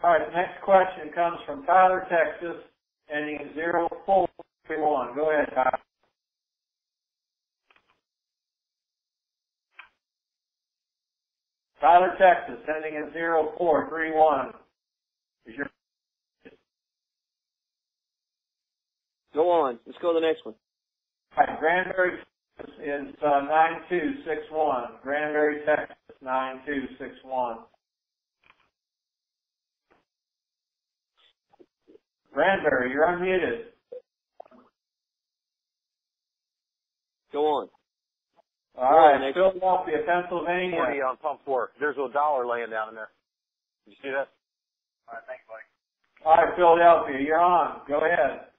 All right, the next question comes from Tyler, Texas, ending in 0431. Go ahead, Tyler. Tyler, Texas, ending in 0431. Go on. Let's go to the next one. All right, Granbury is 9261. Granbury, Texas, 9261. Granbury, you're unmuted. Go on. All right, Philadelphia, Pennsylvania. 20 on pump 4. There's $1 laying down in there. Did you see that? All right, thanks, Mike. All right, Philadelphia, you're on. Go ahead.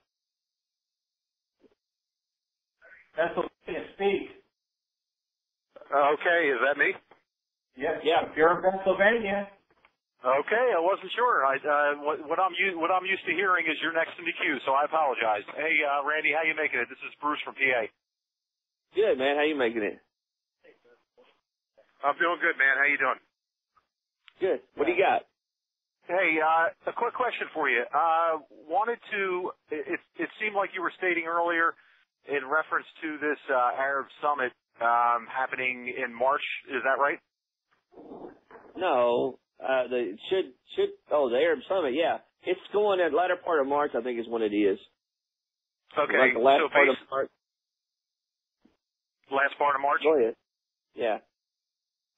Pennsylvania, speak. Okay, is that me? Yes, yeah. You're in Pennsylvania. Okay, I wasn't sure. What I'm used to hearing is you're next in the queue, so I apologize. Hey, Randy, how you making it? This is Bruce from PA. Good, man. How you making it? I'm doing good, man. How you doing? Good. What do you got? Hey, a quick question for you. It seemed like you were stating earlier in reference to this Arab summit happening in March. Is that right? No. The Arab summit, yeah. It's going at latter part of March, I think is when it is. Okay. Like the last part of March. Last part of March? Go ahead. Yeah.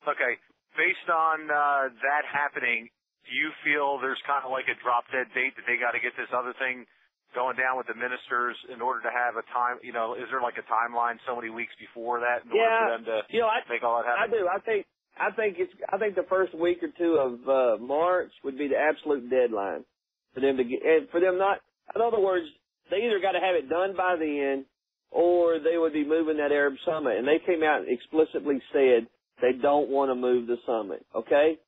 Okay. Based on that happening, do you feel there's kind of like a drop-dead date that they got to get this other thing going down with the ministers in order to have a time, is there like a timeline so many weeks before that in order for them to make all that happen? I do. I think the first week or two of March would be the absolute deadline for them to get, and for them not, in other words, they either got to have it done by then or they would be moving that Arab summit. And they came out and explicitly said they don't want to move the summit. Okay?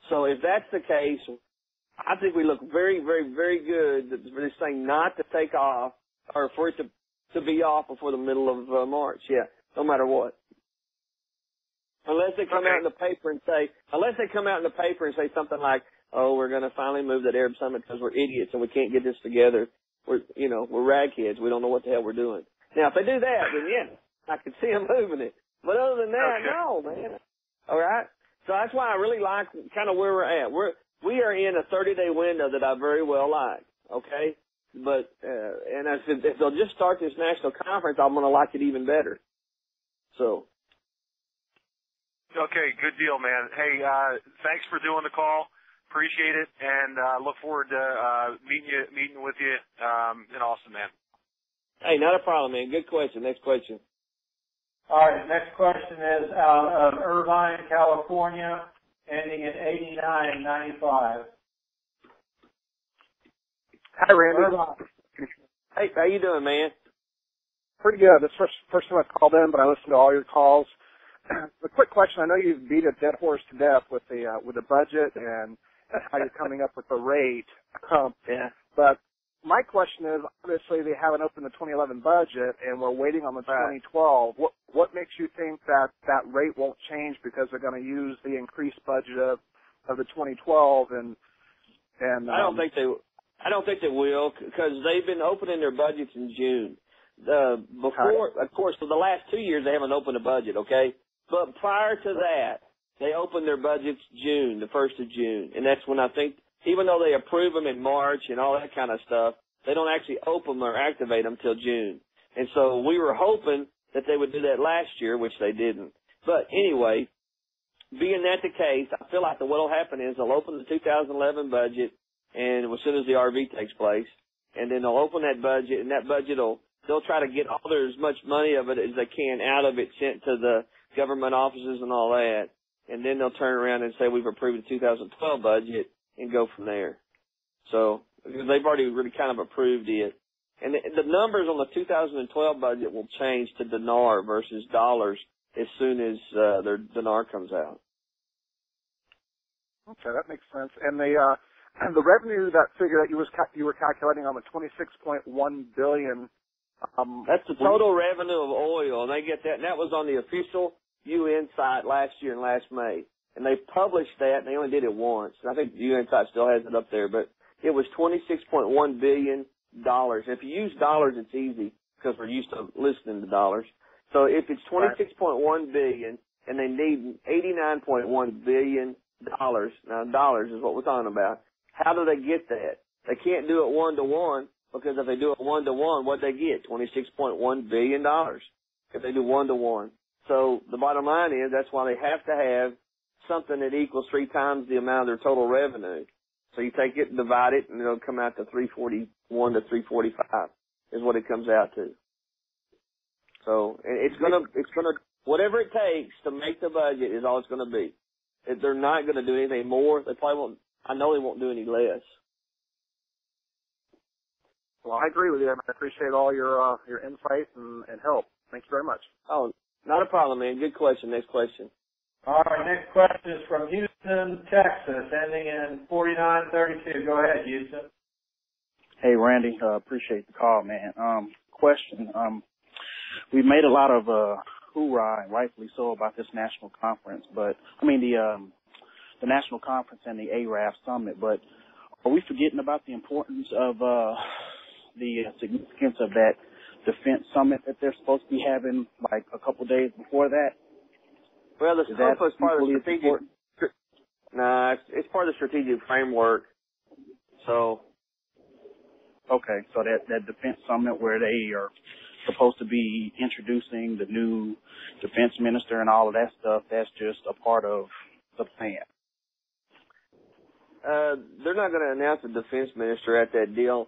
So if that's the case, I think we look very, very, very good for this thing not to take off or for it to be off before the middle of March. Yeah, no matter what. Unless they come out in the paper and say something like, "Oh, we're going to finally move that Arab summit because we're idiots and we can't get this together. We're ragheads. We don't know what the hell we're doing." Now, if they do that, then yeah, I could see them moving it. But other than that, no, man. All right. So that's why I really like kind of where we're at. We are in a 30-day window that I very well like. Okay. But and I said if they'll just start this national conference, I'm going to like it even better. So. Okay, good deal, man. Hey, thanks for doing the call. Appreciate it, and look forward to meeting with you in Austin, man. Hey, not a problem, man. Good question. Next question. All right, next question is out of Irvine, California, ending in 89.95. Hi, Randy. Irvine. Hey, how you doing, man? Pretty good. This is first time I called in, but I listened to all your calls. The quick question: I know you've beat a dead horse to death with the budget and how you're coming up with the rate. Yeah. But my question is, obviously they haven't opened the 2011 budget, and we're waiting on the 2012. What makes you think that rate won't change because they're going to use the increased budget of the 2012 and I don't think they will because they've been opening their budgets in June. Of course, for the last 2 years they haven't opened a budget. Okay. But prior to that, they opened their budgets June, the 1st of June. And that's when I think, even though they approve them in March and all that kind of stuff, they don't actually open them or activate them till June. And so we were hoping that they would do that last year, which they didn't. But anyway, being that the case, I feel like what will happen is they'll open the 2011 budget and as soon as the RV takes place, and then they'll open that budget, and that budget they'll try to get as much money of it as they can out of it sent to the government offices and all that, and then they'll turn around and say we've approved the 2012 budget and go from there. So because they've already really kind of approved it, and the numbers on the 2012 budget will change to dinar versus dollars as soon as their dinar comes out. Okay, that makes sense. And the revenue, that figure that you were calculating on the 26.1 billion. That's the total revenue of oil, and they get that. And that was on the official UN site last year in last May. and they published that, and they only did it once. I think UN Insight still has it up there, but it was $26.1 billion. If you use dollars, it's easy because we're used to listening to dollars. So if it's $26.1 billion and they need $89.1 billion, now dollars is what we're talking about, how do they get that? They can't do it one-to-one, because if they do it one-to-one, what'd they get? $26.1 billion if they do one-to-one. So the bottom line is that's why they have to have something that equals 3 times the amount of their total revenue. So you take it and divide it, and it'll come out to 341 to 345 is what it comes out to. So it's gonna, whatever it takes to make the budget is all it's gonna be. If they're not gonna do anything more, they probably won't, I know they won't do any less. Well, I agree with you. I appreciate all your insight and help. Thank you very much. Oh, not a problem, man. Good question. Next question. All right, next question is from Houston, Texas, ending in 4932. Go ahead, Houston. Hey, Randy. Appreciate the call, man. Question. We made a lot of hoorah, and rightfully so, about this national conference, but the national conference and the ARAF summit. But are we forgetting about the importance of the significance of that defense summit that they're supposed to be having like a couple days before that? Well, the summit is part of the strategic. Nah, it's part of the strategic framework. So. Okay, so that defense summit where they are supposed to be introducing the new defense minister and all of that stuff, that's just a part of the plan. They're not going to announce a defense minister at that deal.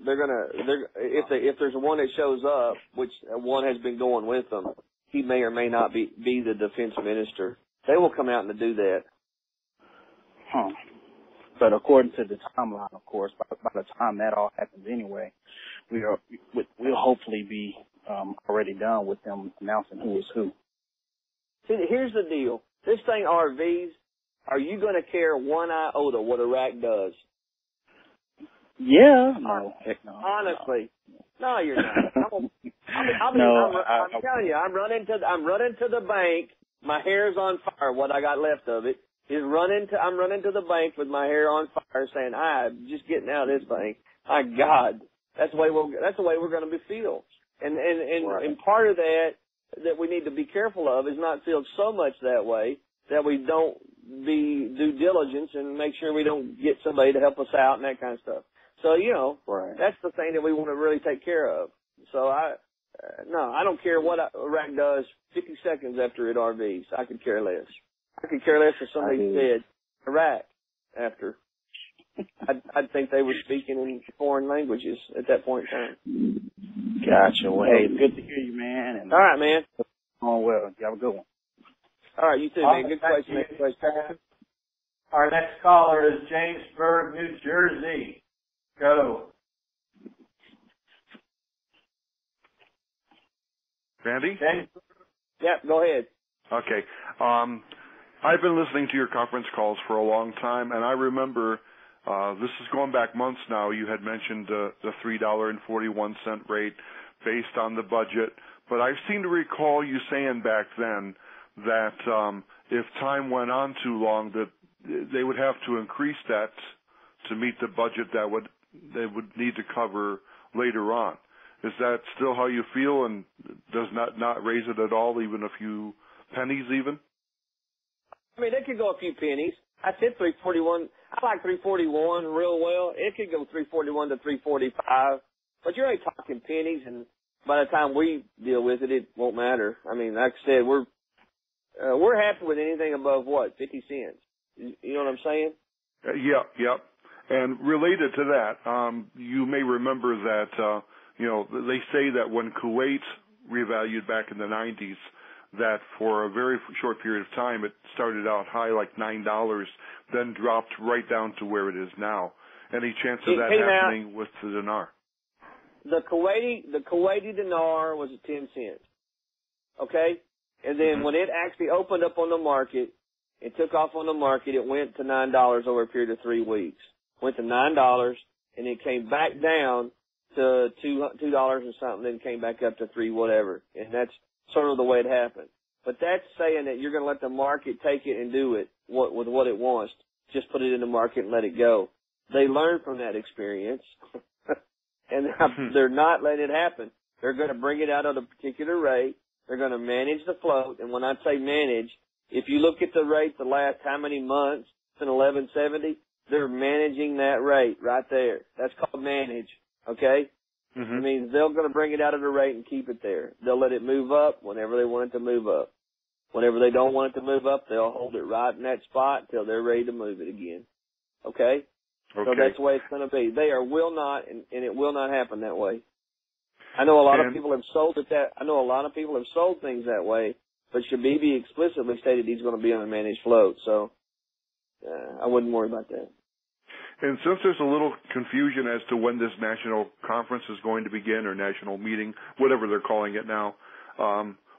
If there's one that shows up, which one has been going with them, he may or may not be the defense minister. They will come out and do that. Huh. But according to the timeline, of course, by the time that all happens anyway, we'll hopefully be already done with them announcing who is who. See, here's the deal. This thing, RVs, are you going to care one iota what Iraq does? Yeah. No. Heck no. Honestly. No, you're not. I'm telling you, I'm running to the bank. My hair's on fire. What I got left of it is I'm running to the bank with my hair on fire, saying, "I'm just getting out of this thing." My God, that's the way we're going to be feel. And part of that we need to be careful of is not feel so much that way that we don't be due diligence and make sure we don't get somebody to help us out and that kind of stuff. So, that's the thing that we want to really take care of. So I don't care what Iraq does 50 seconds after it RVs. I could care less. I could care less if somebody said Iraq after. I'd think they were speaking in foreign languages at that point in time. Gotcha. Well, hey, it's good to hear you, man. And all right, man. Oh, well. You have a good one. All right, you too, man. Good question. Next question. Our next caller is Jamesburg, New Jersey. Go. Randy? James? Yep, go ahead. Okay. I've been listening to your conference calls for a long time, and I remember this is going back months now. You had mentioned the $3.41 rate based on the budget, but I seem to recall you saying back then that if time went on too long, that they would have to increase that to meet the budget that they would need to cover later on. Is that still how you feel, and does not raise it at all, even a few pennies even? I mean, it could go a few pennies. I said 341. I like 341 real well. It could go 341 to 345, but you're only talking pennies, and by the time we deal with it, it won't matter. I mean, like I said, we're happy with anything above 50 cents. You know what I'm saying? Yep. And related to that, you may remember that they say that when Kuwait revalued back in the 90s, that for a very short period of time it started out high, like $9, then dropped right down to where it is now. Any chance of that happening with the dinar? The Kuwaiti dinar was at 10 cents. Okay? And then when it actually opened up on the market, it took off on the market, it went to $9 over a period of 3 weeks. Went to $9, and it came back down to $2 and something, then came back up to $3 whatever. And that's sort of the way it happened. But that's saying that you're going to let the market take it and do it with what it wants. Just put it in the market and let it go. They learn from that experience, and they're not letting it happen. They're going to bring it out at a particular rate. They're going to manage the float. And when I say manage, if you look at the rate the last how many months, it's in 1170, they're managing that rate right there. That's called manage, okay? Mm-hmm. It means they're going to bring it out at a rate and keep it there. They'll let it move up whenever they want it to move up. Whenever they don't want it to move up, they'll hold it right in that spot until they're ready to move it again. Okay? So that's the way it's going to be. Will not, and it will not happen that way. I know a lot of people have sold it that. I know a lot of people have sold things that way, but Shabibi explicitly stated he's going to be on a managed float. So I wouldn't worry about that. And since there's a little confusion as to when this national conference is going to begin, or national meeting, whatever they're calling it now,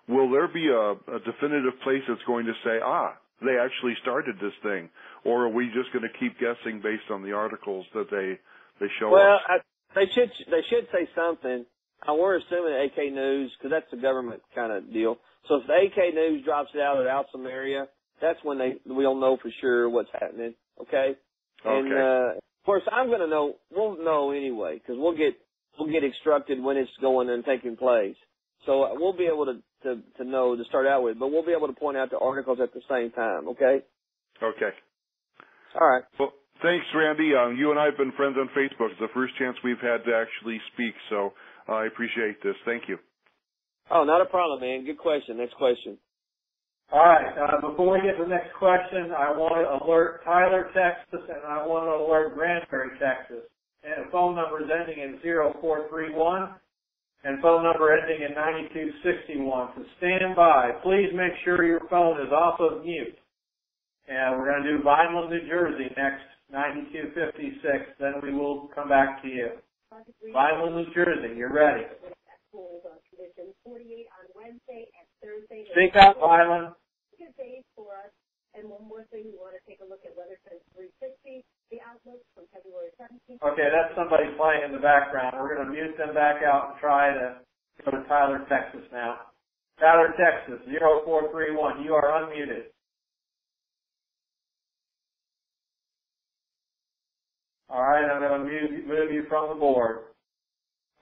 will there be a definitive place that's going to say, they actually started this thing? Or are we just going to keep guessing based on the articles that they show us? Well, they should say something. We're assuming AK News, because that's the government kind of deal. So if the AK News drops it out at some area, that's when we'll know for sure what's happening. Okay. And of course, I'm going to know. We'll know anyway, because we'll get instructed when it's going and taking place. So we'll be able to know to start out with, but we'll be able to point out the articles at the same time. Okay. Okay. All right. Well, thanks, Randy. You and I have been friends on Facebook. It's the first chance we've had to actually speak, so I appreciate this. Thank you. Oh, not a problem, man. Good question. Next question. All right. Before we get to the next question, I want to alert Tyler, Texas, and I want to alert Granbury, Texas. And phone numbers ending in 0431 and phone number ending in 9261. So stand by. Please make sure your phone is off of mute. And we're going to do Vineland, New Jersey next, 9256. Then we will come back to you. Vineland, New Jersey, you're ready. Speak up, Vineland. Good days for us. And one more thing, we want to take a look at Weather Trends 360, the outlook from February 17th. Okay, that's somebody playing in the background. We're going to mute them back out and try to go to Tyler, Texas now. Tyler, Texas, 0431. You are unmuted. All right, I'm going to move you from the board.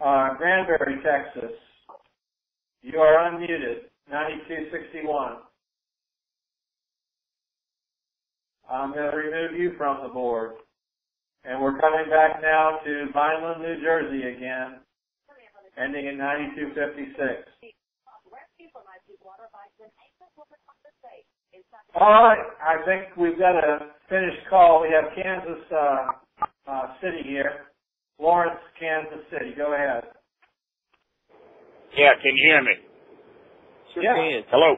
Granbury, Texas. You are unmuted. 9261. I'm going to remove you from the board. And we're coming back now to Vineland, New Jersey again, ending in 9256. All right, I think we've got a finished call. We have Kansas City here. Lawrence, Kansas City. Go ahead. Yeah, can you hear me? Sure can. Hello.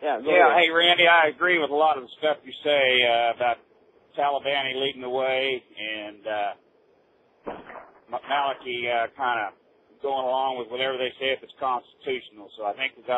Yeah, go ahead. Hey, Randy, I agree with a lot of the stuff you say about Taliban leading the way and Maliki kind of going along with whatever they say if it's constitutional. So I think we've got